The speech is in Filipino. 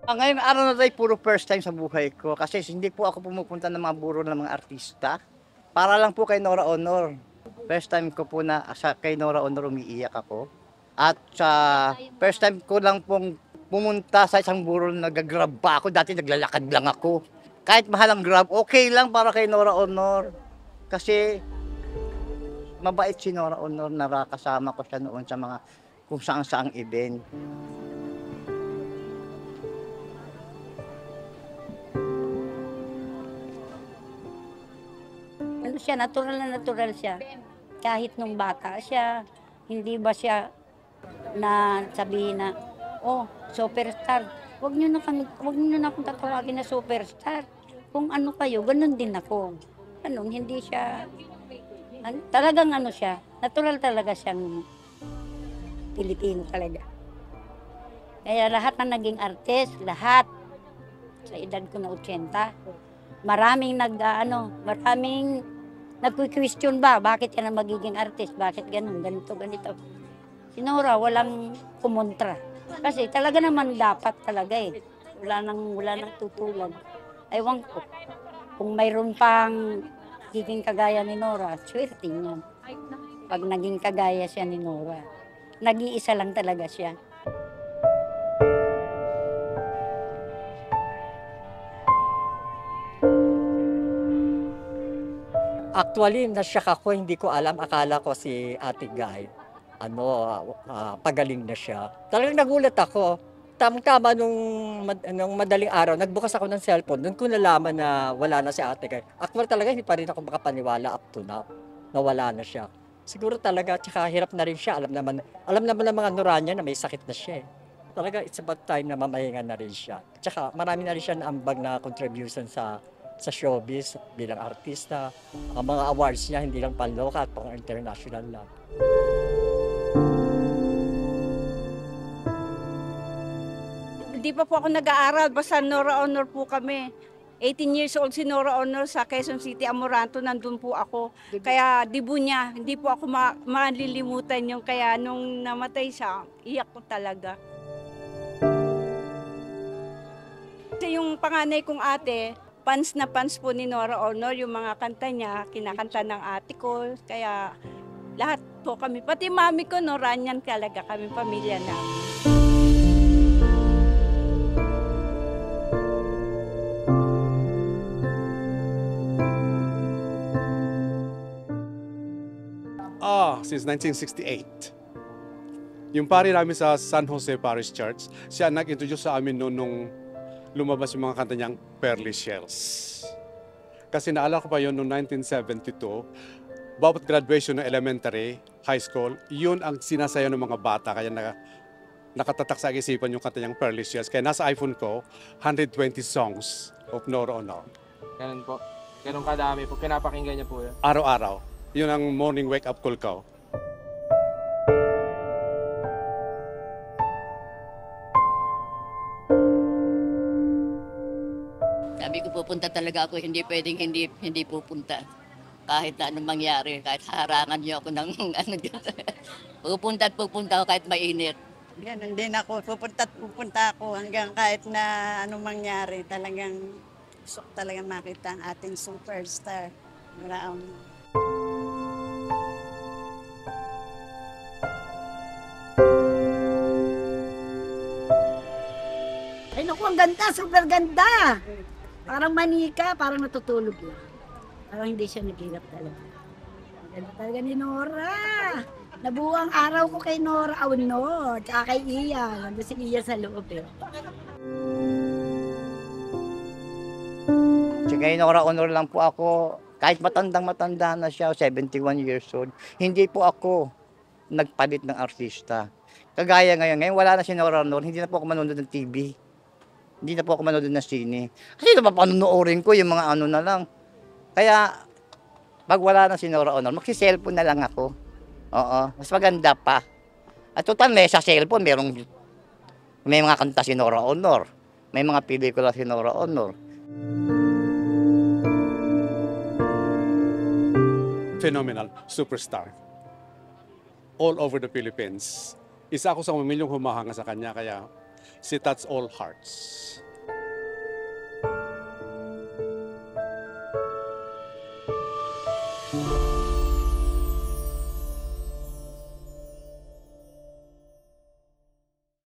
Ngayong araw na 'to ay puro first time sa buhay ko kasi hindi po ako pumupunta ng mga buro ng mga artista, para lang po kay Nora Honor. First time ko po na kay Nora Honor umiiyak ako at first time ko lang pong pumunta sa isang buro na nagga-grab pa ako, dati naglalakad lang ako. Kahit mahal ang Grab, okey lang para kay Nora Honor. Kasi mabait si Nora Honor, nakakasama ko siya noon sa mga kung saang-saang event. Ano siya, natural na natural siya. Kahit nung bata siya, hindi ba siya na sabihin na, oh, superstar. Wag niyo na akong tatawagin na superstar. Kung ano kayo, ganun din ako. Ano, hindi siya, talagang ano siya, natural talaga siyang Pilipino talaga. Kaya lahat na naging artist, lahat, sa edad ko na 80, maraming nagque-question ba, bakit yan ang magiging artist, bakit ganun, ganito, ganito. Si Nora, walang kumontra. Kasi talaga naman dapat talaga eh. Wala nang tutulad. Ewan ko, kung mayroon pang magiging kagaya ni Nora, swerte niyan. Pag naging kagaya siya ni Nora, nag-iisa lang talaga siya. Actually, na-shock ako, hindi ko alam. Akala ko si Ate Guy, pagaling na siya. Talagang nagulat ako. Tamang-tama nung madaling araw, nagbukas ako ng cellphone, doon ko nalaman na wala na si Ate Guy. Actually talaga, hindi pa rin ako makapaniwala up to now na wala na siya. Siguro talaga, tsaka hirap na rin siya. Alam naman ng mga Noranya na may sakit na siya eh. Talaga, it's about time na mamahinga na rin siya. Tsaka marami na rin siya naambag na contribution sa showbiz bilang artista. Ang mga awards niya hindi lang panlocal at pang international lang. Hindi pa po ako nag-aaral, basta Nora Honor po kami. 18 years old si Nora Honor sa Quezon City, Amoranto, nandun po ako. Kaya dibu niya, hindi po ako malilimutan yung kaya nung namatay siya, iyak ko talaga. Kasi yung panganay kong ate, fans na fans po ni Nora Honor, yung mga kanta niya, kinakanta ng ate ko. Kaya lahat po kami, pati mami ko, Noranyan talaga kami, pamilya namin. Since 1968. Yung pari namin sa San Jose Parish Church, siya nag-introduce sa amin noon nung lumabas yung mga kanta niyang Pearly Shells. Kasi naalala ko pa yun noong 1972, bawat graduation ng elementary, high school, yun ang sinasayaw ng mga bata. Kaya nakatatak sa isipan yung kanta niyang Pearly Shells. Kaya nasa iPhone ko, 120 songs of Nora Honor. Ganun po. Ganun kadami po. Pinapakinggan niya po yan. Araw-araw. Yun ang morning wake-up call ko. Sabi ko pupunta talaga ako, hindi pwedeng hindi pupunta. Kahit na anong mangyari, kahit harangan niyo ako ng ano dyan. Pupunta at pupunta ako kahit mainit. Ganun din ako, pupunta at pupunta ako hanggang kahit na anong mangyari, talagang gusto ko talagang makita ang ating superstar. Maraming. Ay naku, ang ganda, super ganda. Parang manika, parang natutulog lang. Parang hindi siya naghirap talaga. Ang ganda talaga ni Nora. Nabuang araw ko kay Nora Honor, tsaka kay Iya. Nandun si Iya sa loob eh. Kay Nora Honor lang po ako, kahit matandang-matanda na siya, 71 years old, hindi po ako nagpalit ng artista. Kagaya ngayon wala na si Nora Honor, hindi na po ako manonood ng TV. Hindi na po ako manonood ng sine. Kasi napapanonoorin ko yung mga ano na lang. Kaya, pag wala na si Nora Honor, magsi-cellphone na lang ako. Oo, mas maganda pa. At total, sa cellphone, may mga kanta si Nora Honor. May mga pelikula si Nora Honor. Phenomenal superstar all over the Philippines. Isa ako sa milyong humahanga sa kanya, kaya she touched all hearts. Bye.